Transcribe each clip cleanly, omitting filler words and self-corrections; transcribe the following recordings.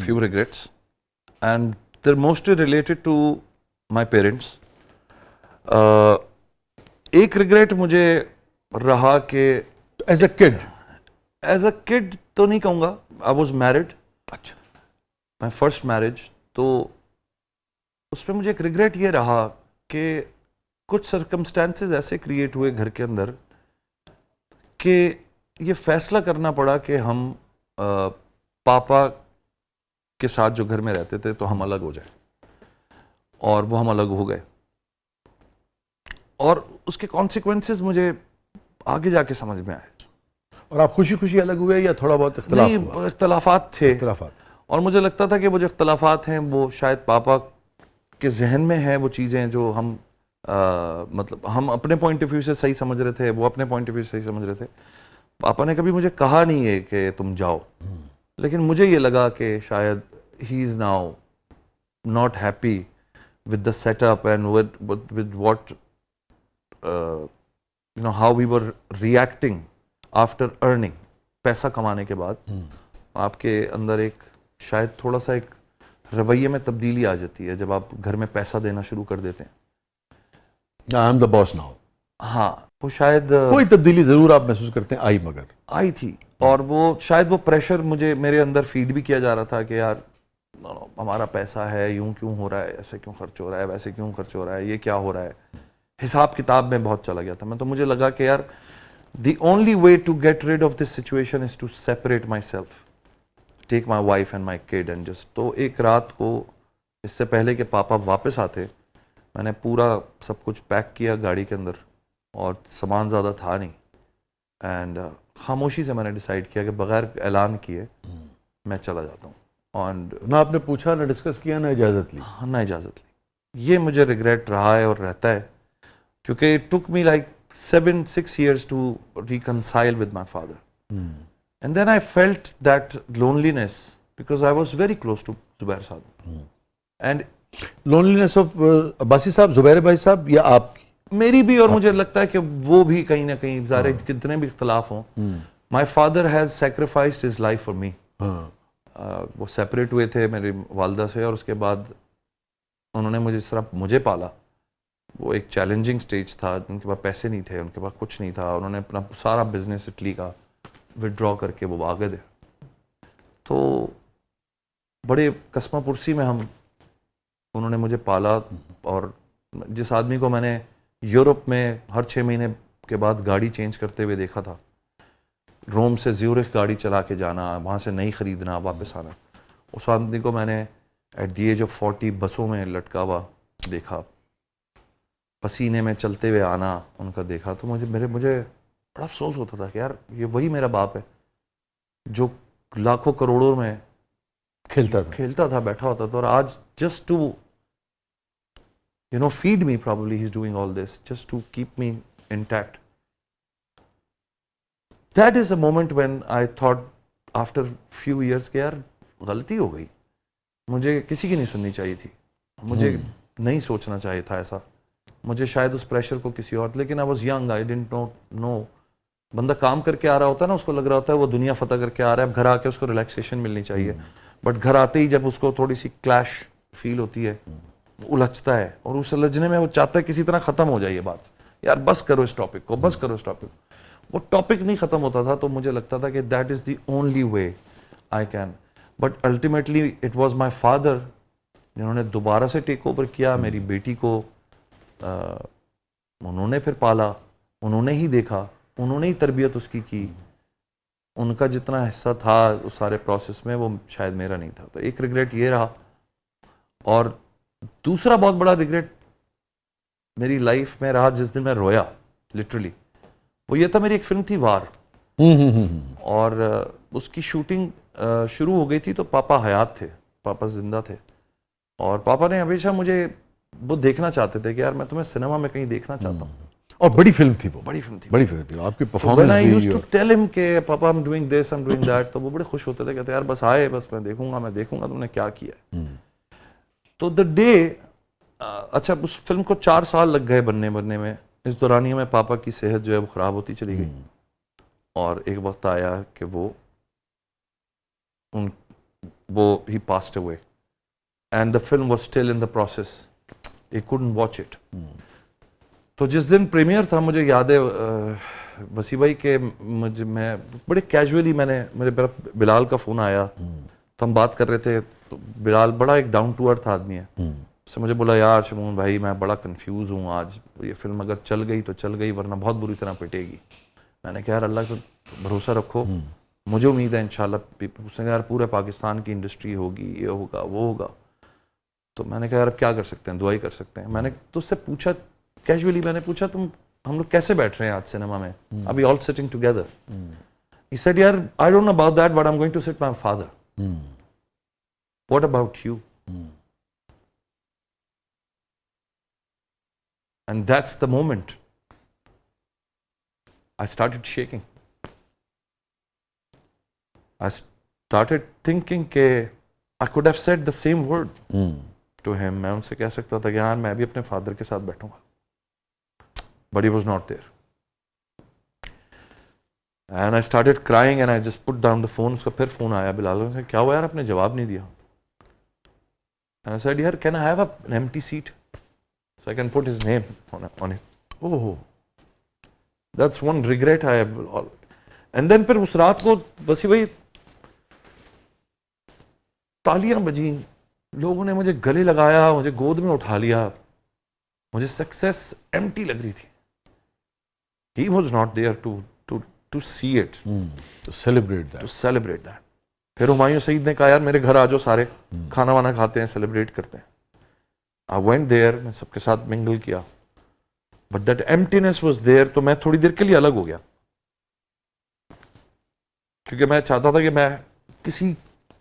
few regrets, and they're mostly related to my parents. ایک regret مجھے رہا کہ ایز اے کڈ تو نہیں کہوں گا, I was married. اچھا, my first marriage. تو اس پہ مجھے ایک ریگریٹ یہ رہا کہ کچھ سرکمسٹانسز ایسے کریٹ ہوئے گھر کے اندر کہ یہ فیصلہ کرنا پڑا کہ ہم پاپا کے ساتھ جو گھر میں رہتے تھے تو ہم الگ ہو جائیں, اور وہ ہم الگ ہو گئے. اور اس کے کانسیکوینسز مجھے آگے جا کے سمجھ میں آئے. اور آپ خوشی خوشی الگ ہوئے یا تھوڑا بہت اختلاف ہوا؟ نہیں, اختلافات تھے. اور مجھے لگتا تھا کہ وہ جو اختلافات ہیں وہ شاید پاپا کے ذہن میں ہیں وہ چیزیں جو ہم مطلب ہم اپنے پوائنٹ آف ویو سے صحیح سمجھ رہے تھے, وہ اپنے پوائنٹ آف ویو سے صحیح سمجھ رہے تھے. پاپا نے کبھی مجھے کہا نہیں ہے کہ تم جاؤ, لیکن مجھے یہ لگا کہ شاید ہی is now not happy with the setup and with what how we were reacting after earning. پیسہ کمانے کے بعد آپ کے اندر ایک شاید تھوڑا سا ایک رویے میں تبدیلی آ جاتی ہے جب آپ گھر میں پیسہ دینا شروع کر دیتے ہیں. I am the boss now. ہاں, وہ شاید کوئی تبدیلی ضرور آپ محسوس کرتے ہیں مگر آئی تھی, اور وہ شاید وہ پریشر مجھے میرے اندر فیڈ بھی کیا جا رہا تھا کہ یار ہمارا پیسہ ہے, یوں کیوں ہو رہا ہے, ایسے کیوں خرچ ہو رہا ہے, ویسے کیوں خرچ ہو رہا ہے, یہ کیا ہو رہا ہے. حساب کتاب میں بہت چلا گیا تھا میں. تو مجھے لگا کہ یار the only way to get rid of this situation is to separate myself, take my wife and my kid and just. تو ایک رات کو اس سے پہلے کہ پاپا واپس آتے میں نے پورا سب کچھ پیک کیا گاڑی کے اندر, اور سامان زیادہ تھا نہیں, اینڈ خاموشی سے میں نے ڈیسائیڈ کیا کہ بغیر اعلان کیے میں چلا جاتا ہوں. اینڈ نہ آپ نے پوچھا, نہ ڈسکس کیا, نہ اجازت لی. نہ اجازت لی. یہ مجھے ریگریٹ رہا ہے اور رہتا ہے, کیونکہ it took me like 7-6 years to reconcile with my father. And then I felt that loneliness because I was very close to Zubair Saab. And loneliness of Abbasi صاحب, زبیر بھائی صاحب, یا آپ کی؟ میری بھی, اور مجھے لگتا ہے کہ وہ بھی کہیں نہ کہیں ظاہر کتنے بھی اختلاف ہوں. My father has sacrificed his life for me. وہ سیپریٹ ہوئے تھے میری والدہ سے, اور اس کے بعد انہوں نے مجھے اس طرح مجھے پالا. وہ ایک چیلنجنگ سٹیج تھا, ان کے پاس پیسے نہیں تھے, ان کے پاس کچھ نہیں تھا, انہوں نے اپنا سارا بزنس اٹلی کا وڈرا کر کے وہ آگے دے. تو بڑے قسمہ پرسی میں انہوں نے مجھے پالا. اور جس آدمی کو میں نے یورپ میں ہر 6 مہینے کے بعد گاڑی چینج کرتے ہوئے دیکھا تھا, روم سے زیورخ گاڑی چلا کے جانا, وہاں سے نئی خریدنا, واپس آنا, اس آدمی کو میں نے ایٹ دی ایج آف 40 بسوں میں لٹکا ہوا دیکھا, پسینے میں چلتے ہوئے آنا ان کا دیکھا. تو مجھے بڑا افسوس ہوتا تھا کہ یار یہ وہی میرا باپ ہے جو لاکھوں کروڑوں میں کھیلتا تھا, بیٹھا ہوتا تھا, اور آج just to feed me, probably he's doing all this just to keep me intact. That is a moment when I thought after few years کہ یار غلطی ہو گئی, مجھے کسی کی نہیں سننی چاہیے تھی, مجھے نہیں سوچنا چاہیے تھا ایسا, مجھے شاید اس پریشر کو کسی اور, لیکن I was young, I didn't know. بندہ کام کر کے آ رہا ہوتا ہے نا, اس کو لگ رہا ہوتا ہے وہ دنیا فتح کر کے آ رہا ہے, اب گھر آ کے اس کو ریلیکسیشن ملنی چاہیے, بٹ گھر آتے ہی جب اس کو تھوڑی سی کلیش فیل ہوتی ہے, الجھتا ہے, اور اس الجھنے میں وہ چاہتا ہے کسی طرح ختم ہو جائے یہ بات, یار بس کرو اس ٹاپک کو, بس کرو اس ٹاپک کو. وہ ٹاپک نہیں ختم ہوتا تھا, تو مجھے لگتا تھا کہ that is the only way I can. But ultimately it was my father جنہوں نے دوبارہ سے ٹیک اوور کیا. میری بیٹی کو انہوں نے پھر پالا, انہوں نے ہی دیکھا, انہوں نے ہی تربیت اس کی. ان کا جتنا حصہ تھا اس سارے پروسیس میں وہ شاید میرا نہیں تھا. تو ایک ریگریٹ یہ رہا. اور دوسرا بہت بڑا ریگریٹ میری لائف میں رہا جس دن میں رویا لٹرلی, وہ یہ تھا, میری ایک فلم تھی وار, اور اس کی شوٹنگ شروع ہو گئی تھی. تو پاپا حیات تھے, پاپا زندہ تھے, اور پاپا نے ہمیشہ مجھے وہ دیکھنا چاہتے تھے کہ یار میں تمہیں سنیما میں کہیں دیکھنا چاہتا ہوں. اور بڑی فلم تھی, وہ بڑی فلم تھی, آپ کی performance I used to tell him کہ پاپا I'm doing this, I'm doing that, تو وہ بڑے خوش ہوتے تھے, کہتے یار بس آئے, بس میں دیکھوں گا تم نے کیا کیا ہے. تو دا ڈے, اچھا اس فلم کو 4 سال لگ گئے بننے میں. اس دورانیہ میں پاپا کی صحت جو ہے وہ خراب ہوتی چلی گئی, اور ایک وقت آیا کہ وہ وہ he passed away and the film was still in the process. He couldn't watch it. تو جس دن پریمیئر تھا مجھے یاد ہے وسیع بھائی کہ میں بڑے کیجولی میرے بلال کا فون آیا تو ہم بات کر رہے تھے. تو بلال بڑا ایک ڈاؤن ٹو ارتھ آدمی ہے. اس سے مجھے بولا یار شمون بھائی میں بڑا کنفیوز ہوں آج, یہ فلم اگر چل گئی تو چل گئی ورنہ بہت بری طرح پٹے گی. میں نے کہا یار اللہ کو بھروسہ رکھو, مجھے امید ہے انشاءاللہ. اس نے کہا یار پورے پاکستان کی انڈسٹری ہوگی, یہ ہوگا وہ ہوگا. تو میں نے کہا یار اب کیا کر سکتے ہیں, دعا ہی کر سکتے ہیں. میں نے تو اس سے پوچھا کیجولی, میں نے پوچھا ہم لوگ کیسے بیٹھ رہے ہیں آج سنیما میں, ابھی آل سٹنگ ٹوگیدر. He said یار I don't know about that but I'm going to sit my father. What about you? And that's the moment I started shaking. I started thinking کہ I could have said the same word to him. میں ان سے کہہ سکتا تھا کہ یار میں بھی اپنے فادر کے ساتھ بیٹھوں گا. But he was not there. And I started crying and I just put down the phone. اس کا پھر فون آیا بلال سے, کیا ہوا یار آپ نے جواب نہیں دیا. And I said یار can I have an empty seat so I can put his name on it. Oh. That's one regret I have. And then پھر اس رات کو وسیع بھائی تالیاں بجیں, لوگوں نے مجھے گلے لگایا, مجھے گود میں اٹھا لیا, مجھے سکسیس ایمٹی لگ رہی تھی. He was not there to see it, To celebrate that. to celebrate that. پھر ہمایوں سعید نے کہا یار میرے گھر آ جاؤ سارے, کھانا وانا کھاتے ہیں, سیلیبریٹ کرتے ہیں. I went there, میں سب کے ساتھ منگل کیا, but that emptiness was there. تو میں تھوڑی دیر کے لیے الگ ہو گیا کیونکہ میں چاہتا تھا کہ میں کسی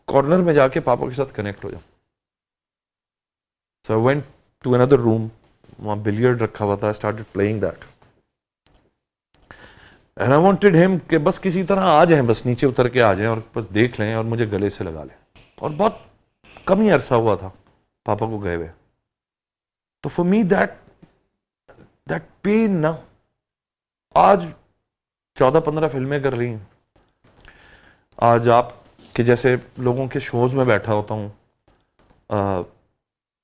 کارنر میں جا کے پاپا کے ساتھ کنیکٹ ہو جاؤں. So I went to another room, وہاں بلیئرڈ رکھا ہوا تھا. I started playing that. And I wanted him کہ بس کسی طرح آ جائیں, بس نیچے اتر کے آ جائیں اور بس دیکھ لیں اور مجھے گلے سے لگا لیں. اور بہت کم ہی عرصہ ہوا تھا پاپا کو گئے ہوئے. تو for me that pain نا, آج 14-15 فلمیں کر رہی ہیں. آج آپ کہ جیسے لوگوں کے شوز میں بیٹھا ہوتا ہوں,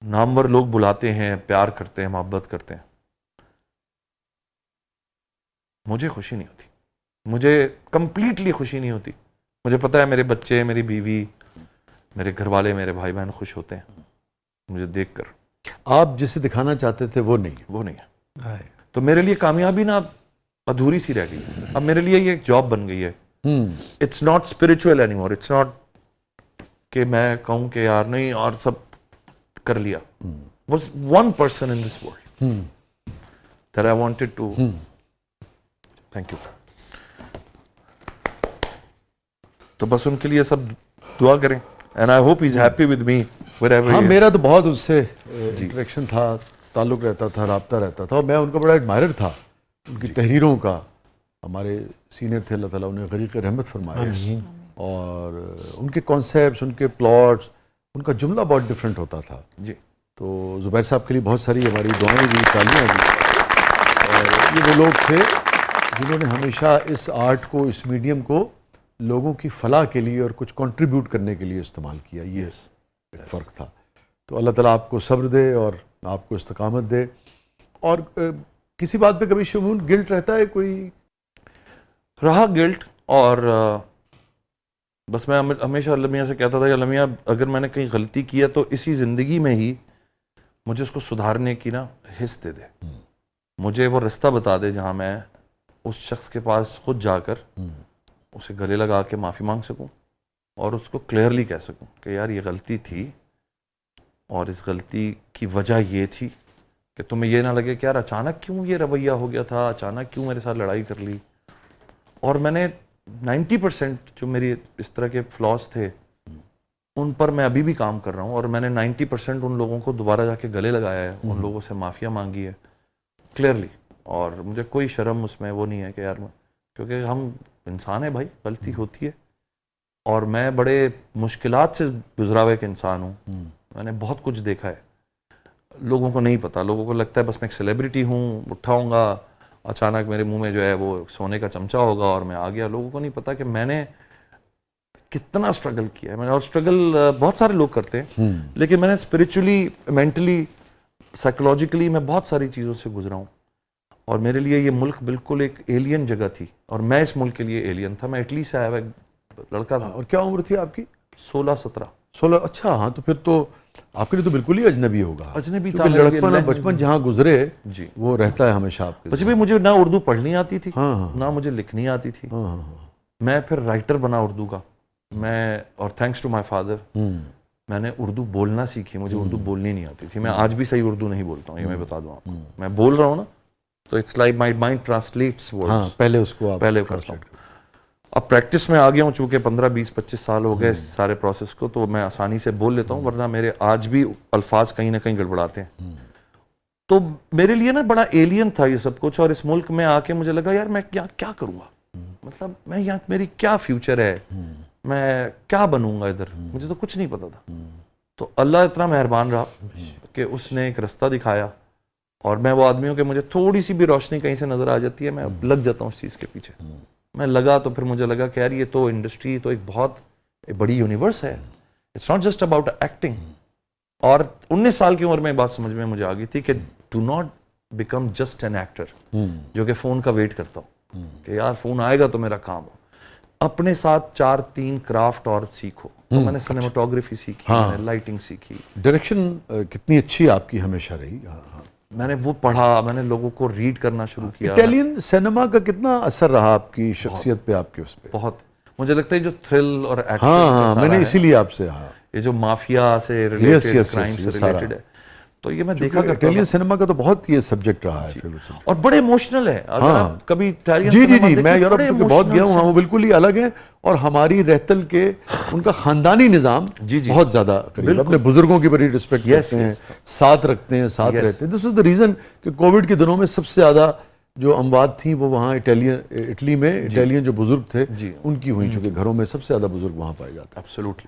نامور لوگ بلاتے ہیں, پیار کرتے ہیں, محبت کرتے ہیں, مجھے خوشی نہیں ہوتی, مجھے کمپلیٹلی خوشی نہیں ہوتی. مجھے پتا ہے میرے بچے, میری بیوی, میرے گھر والے, میرے بھائی بہن خوش ہوتے ہیں مجھے دیکھ کر. آپ جسے دکھانا چاہتے تھے وہ نہیں ہے. تو میرے لیے کامیابی نا ادھوری سی رہ گئی. اب میرے لیے یہ ایک جاب بن گئی ہے. It's not spiritual any more. It's not کہ میں کہوں کہ یار نہیں اور سب کر لیا. Was one person in this world that I wanted to. Thank you. تو بس ان کے لیے سب دعا کریں. And I hope he is happy with me wherever ہاں he is. میرا تو بہت اس سے انٹریکشن تھا, تعلق رہتا تھا, رابطہ رہتا تھا, اور میں ان کا بڑا ایڈمائرر تھا, ان کی تحریروں کا. ہمارے سینئر تھے, اللہ تعالیٰ انہیں غریق رحمت فرمائے. اور ان کے کانسیپٹس, ان کے پلاٹس, ان کا جملہ بہت ڈفرینٹ ہوتا تھا. جی. تو زبیر صاحب کے لیے بہت ساری ہماری دعائیں بھی, تالیاں بھی. اور یہ وہ لوگ تھے جنہوں نے ہمیشہ اس آرٹ کو, اس میڈیم کو لوگوں کی فلاح کے لیے اور کچھ کنٹریبیوٹ کرنے کے لیے استعمال کیا. یہ ایک فرق تھا. تو اللہ تعالیٰ آپ کو صبر دے اور آپ کو استقامت دے. اور کسی بات پہ کبھی شمول گلٹ رہتا ہے کوئی؟ رہا گلٹ. اور بس میں ہمیشہ المیہ سے کہتا تھا کہ المیہ اگر میں نے کہیں غلطی کی ہے تو اسی زندگی میں ہی مجھے اس کو سدھارنے کی نا حص دے دے. مجھے وہ رستہ بتا دے جہاں میں اس شخص کے پاس خود جا کر اسے گلے لگا کے معافی مانگ سکوں اور اس کو کلیئرلی کہہ سکوں کہ یار یہ غلطی تھی اور اس غلطی کی وجہ یہ تھی, کہ تمہیں یہ نہ لگے کہ یار اچانک کیوں یہ رویہ ہو گیا تھا, اچانک کیوں میرے ساتھ لڑائی کر لی. اور میں نے 90% جو میری اس طرح کے فلاز تھے ان پر میں ابھی بھی کام کر رہا ہوں, اور میں نے 90% ان لوگوں کو دوبارہ جا کے گلے لگایا ہے, ان لوگوں سے معافیاں مانگی ہے کلیئرلی. اور مجھے کوئی شرم اس میں وہ نہیں ہے کہ یار کیونکہ ہم انسان ہیں بھائی, غلطی ہوتی ہے. اور میں بڑے مشکلات سے گزرا ہوا ایک انسان ہوں. میں نے بہت کچھ دیکھا ہے, لوگوں کو نہیں پتا. لوگوں کو لگتا ہے بس میں ایک سیلیبریٹی ہوں, اٹھاؤں گا اچانک میرے منہ میں جو ہے وہ سونے کا چمچہ ہوگا اور میں آ گیا. لوگوں کو نہیں پتا کہ میں نے کتنا اسٹرگل کیا ہے میں نے, اور اسٹرگل بہت سارے لوگ کرتے ہیں, لیکن میں نے اسپرچولی, مینٹلی, سائیکولوجیکلی میں بہت ساری چیزوں سے گزرا ہوں, اور میرے لیے یہ ملک بالکل ایک ایلین جگہ تھی, اور میں اس ملک کے لیے ایلین تھا. میں اٹلی سے آیا ہوا ایک لڑکا تھا. اور کیا عمر تھی آپ کی؟ 16-17. اچھا, ہاں, تو پھر تو آپ کے لیے تو بالکل ہی اجنبی ہوگا. اجنبی تھا. کیونکہ لڑکپن اور بچپن جہاں گزرے جی وہ رہتا ہے ہمیشہ آپ کے. بچے بھائی مجھے نہ اردو پڑھنی آتی تھی, ہاں نہ مجھے لکھنی آتی تھی. ہاں میں پھر رائٹر بنا اردو کا. میں, اور تھینکس ٹو مائی فادر, میں نے اردو بولنا سیکھی. مجھے اردو بولنی نہیں آتی تھی. میں آج بھی صحیح اردو نہیں بولتا ہوں, یہ میں بتا دوں آپ کو. میں بول رہا ہوں نا تو it's like my mind translates ہاں, ورڈز. پہلے اس کو آپ پہلے کرتا ہوں. اب پریکٹس میں آ گیا ہوں, چونکہ 15-20-25 سال ہو گئے اس سارے پروسیس کو, تو میں آسانی سے بول لیتا ہوں, ورنہ میرے آج بھی الفاظ کہیں نہ کہیں گڑبڑاتے ہیں. تو میرے لیے نا بڑا ایلین تھا یہ سب کچھ, اور اس ملک میں آ کے مجھے لگا یار میں کیا کروں گا, مطلب میں یہاں, میری کیا فیوچر ہے, میں کیا بنوں گا ادھر, مجھے تو کچھ نہیں پتا تھا. تو اللہ اتنا مہربان رہا کہ اس نے ایک رستہ دکھایا, اور میں وہ آدمی ہوں کہ مجھے تھوڑی سی بھی روشنی کہیں سے نظر آ جاتی ہے, میں لگ جاتا ہوں اس چیز کے پیچھے. میں لگا تو پھر مجھے لگا کہ یار یہ تو انڈسٹری تو ایک بہت بڑی یونیورس ہے, it's not just about acting. اور 19 سال کی عمر میں بات سمجھ میں مجھے آ گئی تھی کہ do not become just an actor جو کہ فون کا ویٹ کرتا ہوں کہ یار فون آئے گا تو میرا کام ہو. اپنے ساتھ 4-3 کرافٹ اور سیکھو. تو میں نے سنیماٹوگرافی سیکھی, میں نے لائٹنگ سیکھی. ڈائریکشن کتنی اچھی آپ کی ہمیشہ رہی. میں نے وہ پڑھا, میں نے لوگوں کو ریڈ کرنا شروع کیا. اٹیلین سینما کا کتنا اثر رہا آپ کی شخصیت پہ, آپ کے اس پہ؟ بہت. مجھے لگتا ہے جو تھرل اور ہاں, میں نے اسی لیے آپ سے, یہ جو مافیا سے ریلیٹڈ, کرائم سے ریلیٹڈ ہے, تو یہ میں دیکھا کرتا اٹیلین سینما کا تو بہت یہ سبجیکٹ رہا ہے پھر, اور بڑے ایموشنل ہے. اگر آپ کبھی اٹیلین جی سینما میں یورپ کے بہت گیا ہوں, وہ بالکل ہی الگ ہیں, اور ہماری رہتل کے ان کا خاندانی نظام بہت زیادہ قریب, اپنے بزرگوں کی بڑی رسپیکٹ کرتے ہیں, ساتھ رکھتے ہیں, ساتھ رہتے ہیں. دس واز دا ریزن کہ کووڈ کے دنوں میں سب سے زیادہ جو اموات تھیں وہ وہاں اٹلی میں اٹیلین جو بزرگ تھے ان کی ہوئی, چونکہ گھروں میں سب سے زیادہ بزرگ وہاں پائے جاتے ہیں. ایبسولوٹلی.